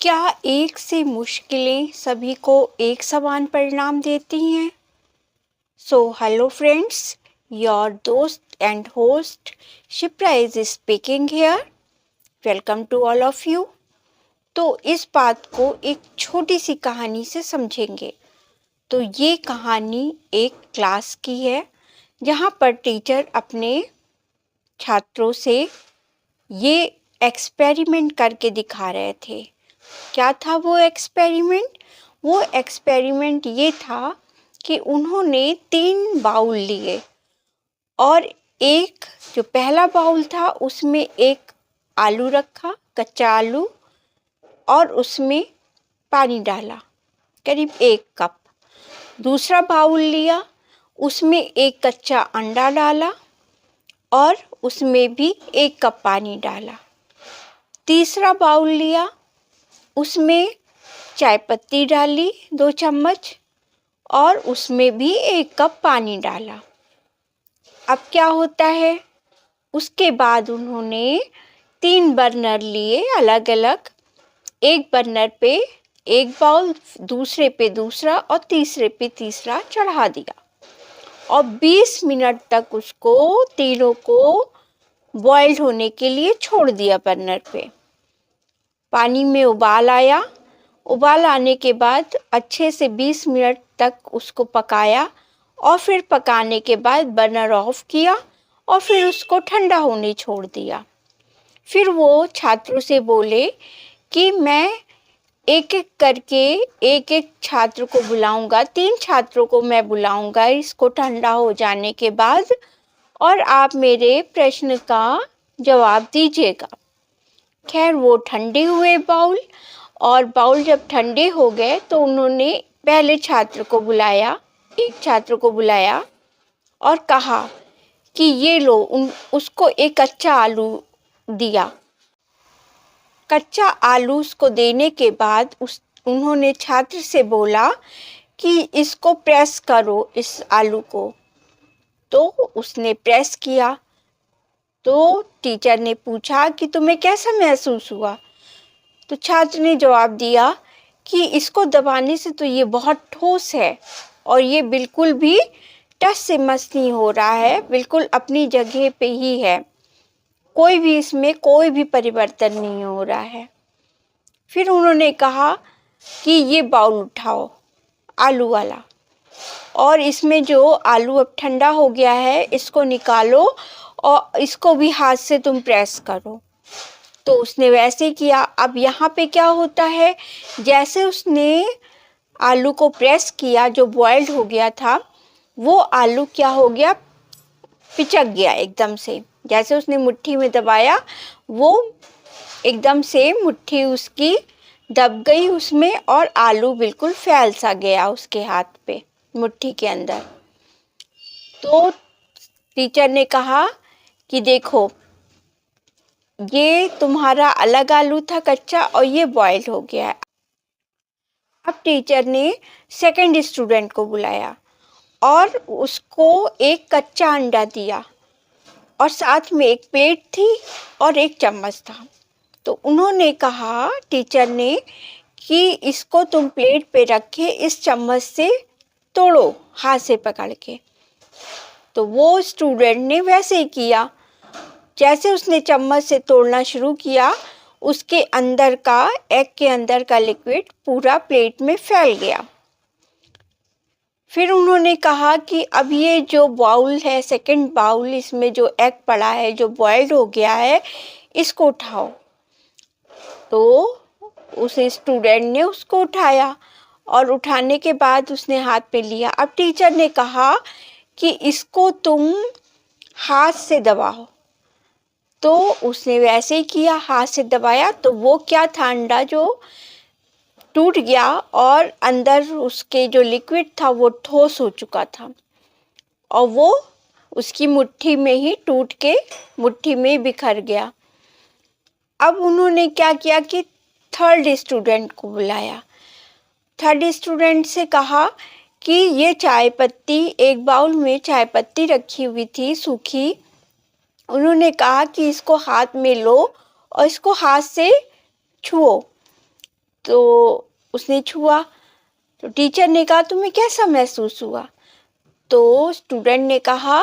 क्या एक सी मुश्किलें सभी को एक समान परिणाम देती हैं? सो हेलो फ्रेंड्स, योर दोस्त and host Shipra is speaking here. Welcome to all of you. तो इस बात को एक छोटी सी कहानी से समझेंगे। तो ये कहानी एक क्लास की है जहाँ पर टीचर अपने छात्रों से ये एक्सपेरिमेंट करके दिखा रहे थे। क्या था वो एक्सपेरिमेंट? वो एक्सपेरिमेंट ये था कि उन्होंने 3 बाउल लिए और एक जो पहला बाउल था उसमें एक आलू रखा, कच्चा आलू, और उसमें पानी डाला, करीब 1 कप। दूसरा बाउल लिया, उसमें एक कच्चा अंडा डाला और उसमें भी 1 कप पानी डाला। तीसरा बाउल लिया, उसमें चाय पत्ती डाली 2 चम्मच और उसमें भी 1 कप पानी डाला। अब क्या होता है? उसके बाद उन्होंने 3 बर्नर लिए अलग अलग। एक बर्नर पे एक बाउल, दूसरे पे दूसरा और तीसरे पे तीसरा चढ़ा दिया और 20 मिनट तक उसको तीनों को बॉइल्ड होने के लिए छोड़ दिया बर्नर पे। पानी में उबाल आया। उबाल आने के बाद अच्छे से 20 मिनट तक उसको पकाया और फिर पकाने के बाद बर्नर ऑफ किया और फिर उसको ठंडा होने छोड़ दिया। फिर वो छात्रों से बोले कि मैं एक एक करके एक एक छात्र को बुलाऊंगा, 3 छात्रों को मैं बुलाऊंगा इसको ठंडा हो जाने के बाद, और आप मेरे प्रश्न का जवाब दीजिएगा। खैर वो ठंडे हुए बाउल, और बाउल जब ठंडे हो गए तो उन्होंने पहले छात्र को बुलाया, एक छात्र को बुलाया और कहा कि ये लो, उसको एक कच्चा आलू दिया। कच्चा आलू उसको देने के बाद उन्होंने छात्र से बोला कि इसको प्रेस करो, इस आलू को। तो उसने प्रेस किया। तो टीचर ने पूछा कि तुम्हें कैसा महसूस हुआ? तो छात्र ने जवाब दिया कि इसको दबाने से तो ये बहुत ठोस है और ये बिल्कुल भी टस से मस नहीं हो रहा है, बिल्कुल अपनी जगह पे ही है, कोई भी इसमें कोई भी परिवर्तन नहीं हो रहा है। फिर उन्होंने कहा कि ये बाउल उठाओ आलू वाला, और इसमें जो आलू अब ठंडा हो गया है इसको निकालो और इसको भी हाथ से तुम प्रेस करो। तो उसने वैसे किया। अब यहाँ पे क्या होता है, जैसे उसने आलू को प्रेस किया, जो बॉइल्ड हो गया था वो आलू क्या हो गया, पिचक गया एकदम से। जैसे उसने मुट्ठी में दबाया वो एकदम से मुट्ठी उसकी दब गई उसमें और आलू बिल्कुल फैल सा गया उसके हाथ पे, मुट्ठी के अंदर। तो टीचर ने कहा कि देखो, ये तुम्हारा अलग आलू था कच्चा और ये बॉइल्ड हो गया है। अब टीचर ने सेकंड स्टूडेंट को बुलाया और उसको एक कच्चा अंडा दिया और साथ में एक प्लेट थी और एक चम्मच था। तो उन्होंने कहा, टीचर ने, कि इसको तुम प्लेट पे रखे, इस चम्मच से तोड़ो हाथ से पकड़ के। तो वो स्टूडेंट ने वैसे ही किया। जैसे उसने चम्मच से तोड़ना शुरू किया, उसके अंदर का, एग के अंदर का लिक्विड पूरा प्लेट में फैल गया। फिर उन्होंने कहा कि अब ये जो बाउल है, सेकंड बाउल, इसमें जो एग पड़ा है, जो बॉइल्ड हो गया है, इसको उठाओ। तो उस स्टूडेंट ने उसको उठाया और उठाने के बाद उसने हाथ पे लिया। अब टीचर ने कहा कि इसको तुम हाथ से दबाओ। तो उसने वैसे ही किया, हाथ से दबाया। तो वो क्या था, अंडा जो टूट गया और अंदर उसके जो लिक्विड था वो ठोस हो चुका था और वो उसकी मुट्ठी में ही टूट के मुट्ठी में बिखर गया। अब उन्होंने क्या किया कि थर्ड स्टूडेंट को बुलाया। थर्ड स्टूडेंट से कहा कि ये चाय पत्ती, एक बाउल में चाय पत्ती रखी हुई थी सूखी। उन्होंने कहा कि इसको हाथ में लो और इसको हाथ से छुओ। तो उसने छुआ, तो टीचर ने कहा तुम्हें कैसा महसूस हुआ? तो स्टूडेंट ने कहा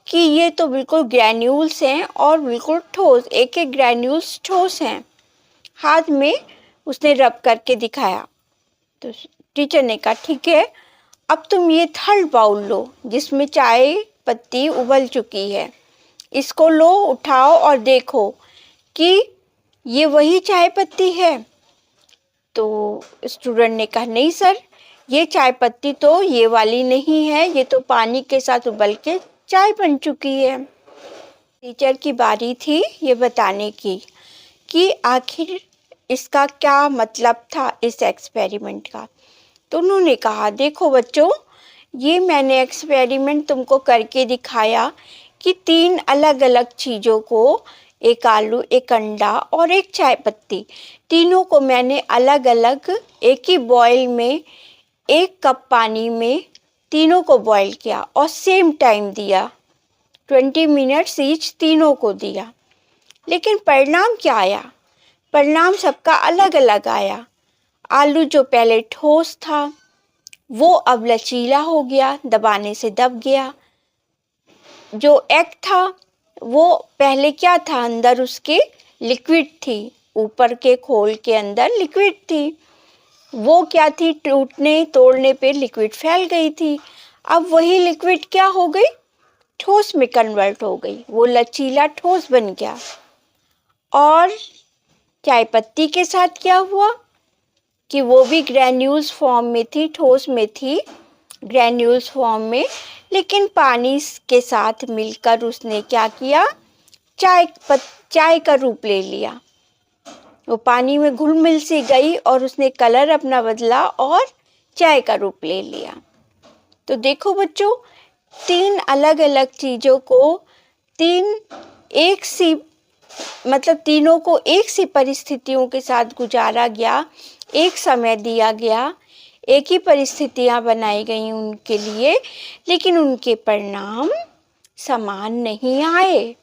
कि ये तो बिल्कुल ग्रैन्यूल्स हैं और बिल्कुल ठोस, एक एक ग्रैन्यूल्स ठोस हैं। हाथ में उसने रब करके दिखाया। तो टीचर ने कहा ठीक है, अब तुम ये थर्ड बाउल लो जिसमें चाय पत्ती उबल चुकी है, इसको लो, उठाओ और देखो कि ये वही चाय पत्ती है। तो स्टूडेंट ने कहा नहीं सर, ये चाय पत्ती तो ये वाली नहीं है, ये तो पानी के साथ उबल के चाय बन चुकी है। टीचर की बारी थी ये बताने की कि आखिर इसका क्या मतलब था इस एक्सपेरिमेंट का। तो उन्होंने कहा देखो बच्चों, ये मैंने एक्सपेरिमेंट तुमको करके दिखाया कि 3 अलग अलग चीज़ों को, एक आलू, एक अंडा और एक चाय पत्ती, तीनों को मैंने अलग अलग एक ही बॉयल में 1 कप पानी में तीनों को बॉयल किया और सेम टाइम दिया, 20 मिनट्स ईच तीनों को दिया। लेकिन परिणाम क्या आया? परिणाम सबका अलग अलग आया। आलू जो पहले ठोस था वो अब लचीला हो गया, दबाने से दब गया। जो एग था वो पहले क्या था, अंदर उसके लिक्विड थी, ऊपर के खोल के अंदर लिक्विड थी, वो क्या थी, टूटने तोड़ने पे लिक्विड फैल गई थी। अब वही लिक्विड क्या हो गई, ठोस में कन्वर्ट हो गई, वो लचीला ठोस बन गया। और चाय पत्ती के साथ क्या हुआ कि वो भी ग्रैन्यूल्स फॉर्म में थी, ठोस में थी, ग्रैन्यूल्स फॉर्म में, लेकिन पानी के साथ मिलकर उसने क्या किया, चाय का रूप ले लिया। वो पानी में घुल मिल सी गई और उसने कलर अपना बदला और चाय का रूप ले लिया। तो देखो बच्चों, 3 अलग अलग चीज़ों को तीनों को एक सी परिस्थितियों के साथ गुजारा गया, एक समय दिया गया, एक ही परिस्थितियां बनाई गई उनके लिए, लेकिन उनके परिणाम समान नहीं आए।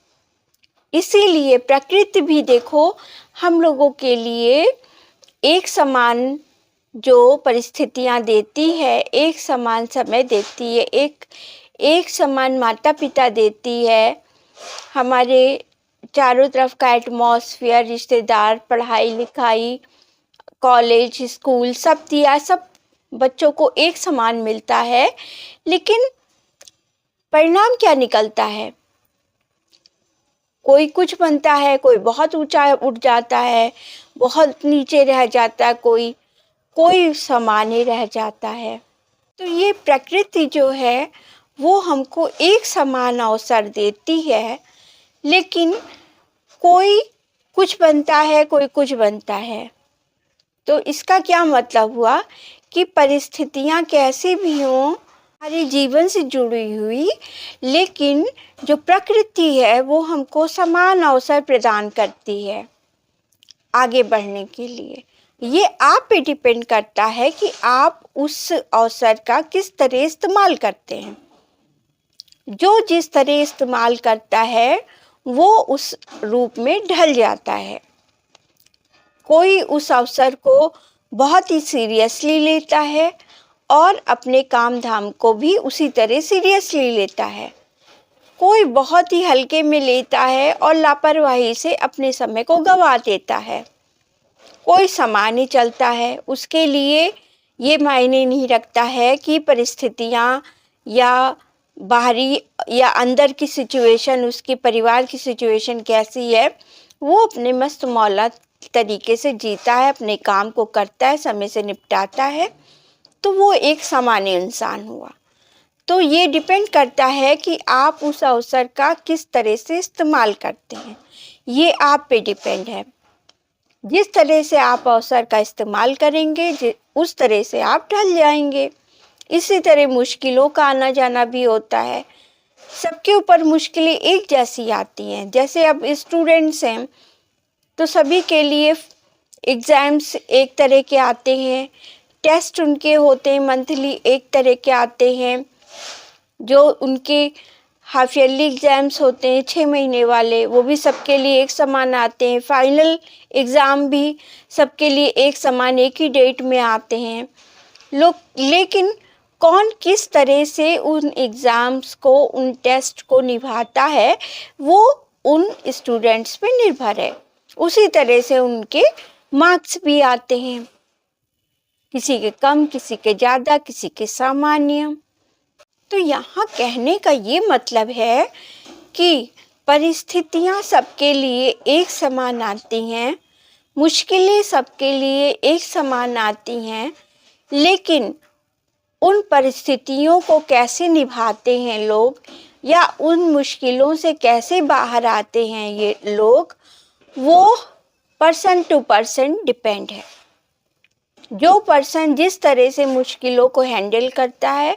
इसीलिए प्रकृति भी देखो हम लोगों के लिए एक समान जो परिस्थितियां देती है, एक समान समय देती है, एक समान माता पिता देती है, हमारे चारों तरफ का एटमॉस्फेयर, रिश्तेदार, पढ़ाई लिखाई, कॉलेज, स्कूल सब दिया, सब बच्चों को एक समान मिलता है, लेकिन परिणाम क्या निकलता है? कोई कुछ बनता है, कोई बहुत ऊंचा उठ जाता है, बहुत नीचे रह जाता है, कोई समान ही रह जाता है। तो ये प्रकृति जो है वो हमको एक समान अवसर देती है, लेकिन कोई कुछ बनता है, कोई कुछ बनता है। तो इसका क्या मतलब हुआ कि परिस्थितियां कैसी भी हों हमारे जीवन से जुड़ी हुई, लेकिन जो प्रकृति है वो हमको समान अवसर प्रदान करती है आगे बढ़ने के लिए। ये आप पे डिपेंड करता है कि आप उस अवसर का किस तरह इस्तेमाल करते हैं। जो जिस तरह इस्तेमाल करता है वो उस रूप में ढल जाता है। कोई उस अवसर को बहुत ही सीरियसली लेता है और अपने काम धाम को भी उसी तरह सीरियसली लेता है। कोई बहुत ही हल्के में लेता है और लापरवाही से अपने समय को गंवा देता है। कोई समान ही चलता है, उसके लिए ये मायने नहीं रखता है कि परिस्थितियाँ या बाहरी या अंदर की सिचुएशन, उसके परिवार की सिचुएशन कैसी है, वो अपने मस्त मौला तरीके से जीता है, अपने काम को करता है, समय से निपटाता है, तो वो एक सामान्य इंसान हुआ। तो ये डिपेंड करता है कि आप उस अवसर का किस तरह से इस्तेमाल करते हैं, ये आप पे डिपेंड है। जिस तरह से आप अवसर का इस्तेमाल करेंगे उस तरह से आप ढल जाएंगे। इसी तरह मुश्किलों का आना जाना भी होता है। सबके ऊपर मुश्किलें एक जैसी आती हैं। जैसे अब स्टूडेंट्स हैं तो सभी के लिए एग्ज़ाम्स एक तरह के आते हैं, टेस्ट उनके होते हैं मंथली एक तरह के आते हैं, जो उनके हाफ ईयरली एग्ज़ाम्स होते हैं 6 महीने वाले, वो भी सबके लिए एक समान आते हैं। फाइनल एग्ज़ाम भी सबके लिए एक समान एक ही डेट में आते हैं। लेकिन कौन किस तरह से उन एग्ज़ाम्स को, उन टेस्ट को निभाता है, वो उन स्टूडेंट्स पे निर्भर है। उसी तरह से उनके मार्क्स भी आते हैं, किसी के कम, किसी के ज़्यादा, किसी के सामान्य। तो यहाँ कहने का ये मतलब है कि परिस्थितियाँ सबके लिए एक समान आती हैं, मुश्किलें सबके लिए एक समान आती हैं, लेकिन उन परिस्थितियों को कैसे निभाते हैं लोग, या उन मुश्किलों से कैसे बाहर आते हैं ये लोग, वो पर्सन टू पर्सन डिपेंड है। जो पर्सन जिस तरह से मुश्किलों को हैंडल करता है,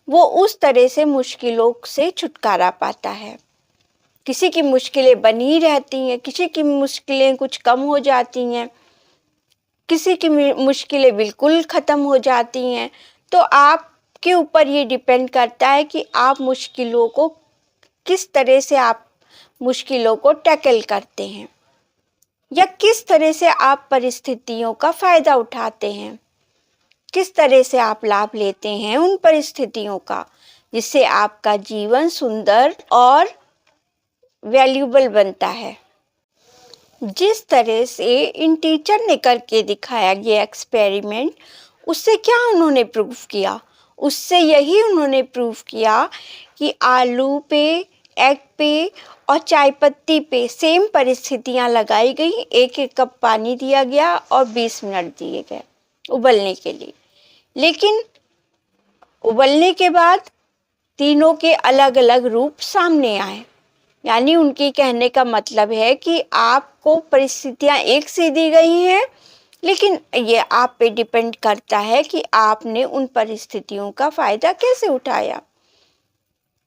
वो उस तरह से मुश्किलों से छुटकारा पाता है। किसी की मुश्किलें बनी रहती हैं, किसी की मुश्किलें कुछ कम हो जाती हैं, किसी की मुश्किलें बिल्कुल ख़त्म हो जाती हैं। तो आपके ऊपर ये डिपेंड करता है कि आप मुश्किलों को किस तरह से आप मुश्किलों को टैकल करते हैं, या किस तरह से आप परिस्थितियों का फ़ायदा उठाते हैं, किस तरह से आप लाभ लेते हैं उन परिस्थितियों का, जिससे आपका जीवन सुंदर और वैल्यूबल बनता है। जिस तरह से इन टीचर ने करके दिखाया ये एक्सपेरिमेंट, उससे क्या उन्होंने प्रूव किया? उससे यही उन्होंने प्रूव किया कि आलू पे, एग पे और चाय पत्ती पे सेम परिस्थितियां लगाई गई। 1-1 कप पानी दिया गया और 20 मिनट दिए गए उबलने के लिए। लेकिन उबलने के बाद तीनों के अलग अलग रूप सामने आए। यानी उनके कहने का मतलब है कि आपको परिस्थितियां एक सी दी गई हैं, लेकिन ये आप पे डिपेंड करता है कि आपने उन परिस्थितियों का फ़ायदा कैसे उठाया।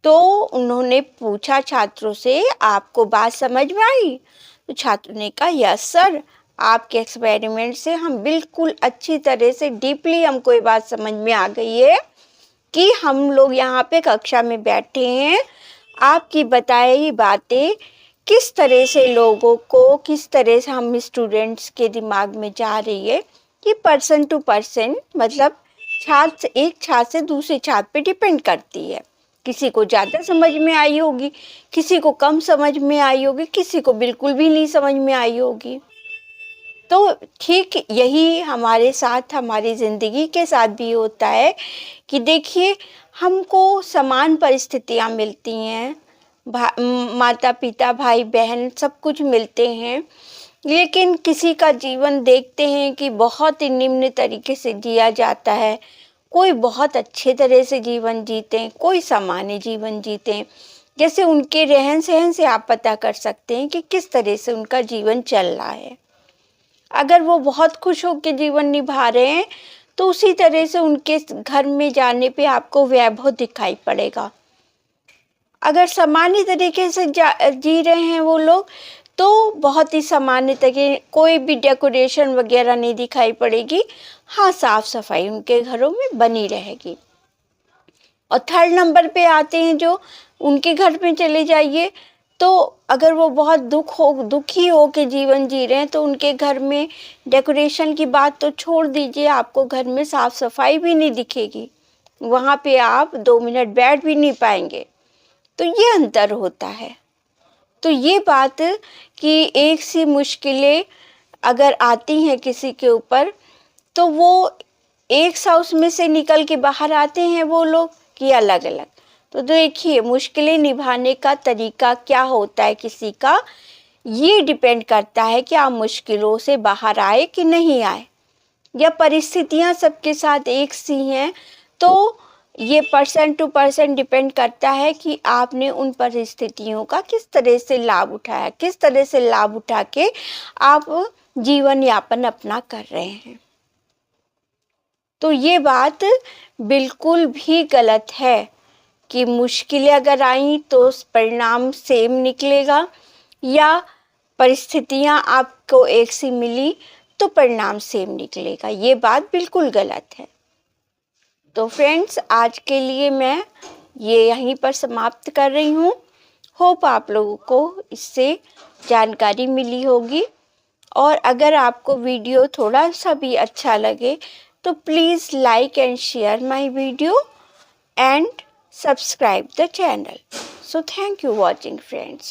तो उन्होंने पूछा छात्रों से, आपको बात समझ में आई? तो छात्रों ने कहा, यस सर, आपके एक्सपेरिमेंट से हम बिल्कुल अच्छी तरह से डीपली हमको ये बात समझ में आ गई है कि हम लोग यहाँ पे कक्षा में बैठे हैं, आपकी बताई बातें किस तरह से लोगों को, किस तरह से हम स्टूडेंट्स के दिमाग में जा रही है, कि पर्सन टू पर्सन, मतलब छात्र एक छात्र से दूसरे छात्र पे डिपेंड करती है। किसी को ज़्यादा समझ में आई होगी, किसी को कम समझ में आई होगी, किसी को बिल्कुल भी नहीं समझ में आई होगी। तो ठीक यही हमारे साथ, हमारी ज़िंदगी के साथ भी होता है कि देखिए, हमको समान परिस्थितियाँ मिलती हैं, माता पिता, भाई बहन सब कुछ मिलते हैं, लेकिन किसी का जीवन देखते हैं कि बहुत ही निम्न तरीके से जिया जाता है, कोई बहुत अच्छे तरह से जीवन जीते हैं, कोई सामान्य जीवन जीते हैं। जैसे उनके रहन सहन से आप पता कर सकते हैं कि किस तरह से उनका जीवन चल रहा है। अगर वो बहुत खुश होकर जीवन निभा रहे हैं, तो उसी तरह से उनके घर में जाने पे आपको वैभव दिखाई पड़ेगा। अगर सामान्य तरीके से जी रहे हैं वो लोग, तो बहुत ही सामान्य तरीके, कोई भी डेकोरेशन वगैरह नहीं दिखाई पड़ेगी। हाँ, साफ सफाई उनके घरों में बनी रहेगी। और थर्ड नंबर पे आते हैं जो, उनके घर में चले जाइए, तो अगर वो बहुत दुखी हो के जीवन जी रहे हैं, तो उनके घर में डेकोरेशन की बात तो छोड़ दीजिए, आपको घर में साफ सफाई भी नहीं दिखेगी, वहाँ पे आप 2 मिनट बैठ भी नहीं पाएंगे। तो ये अंतर होता है। तो ये बात कि एक सी मुश्किलें अगर आती हैं किसी के ऊपर, तो वो एक सा उसमें से निकल के बाहर आते हैं वो लोग, कि अलग अलग। तो देखिए, मुश्किलें निभाने का तरीका क्या होता है किसी का, ये डिपेंड करता है कि आप मुश्किलों से बाहर आए कि नहीं आए, या परिस्थितियां सबके साथ एक सी हैं। तो ये पर्सन टू पर्सन डिपेंड करता है कि आपने उन परिस्थितियों का किस तरह से लाभ उठाया, किस तरह से लाभ उठा के आप जीवन यापन अपना कर रहे हैं। तो ये बात बिल्कुल भी गलत है कि मुश्किलें अगर आई तो परिणाम सेम निकलेगा, या परिस्थितियां आपको एक सी मिली तो परिणाम सेम निकलेगा। ये बात बिल्कुल गलत है। तो फ्रेंड्स, आज के लिए मैं ये यहीं पर समाप्त कर रही हूँ। होप आप लोगों को इससे जानकारी मिली होगी, और अगर आपको वीडियो थोड़ा सा भी अच्छा लगे तो please like and share my video and subscribe the channel. So thank you watching friends.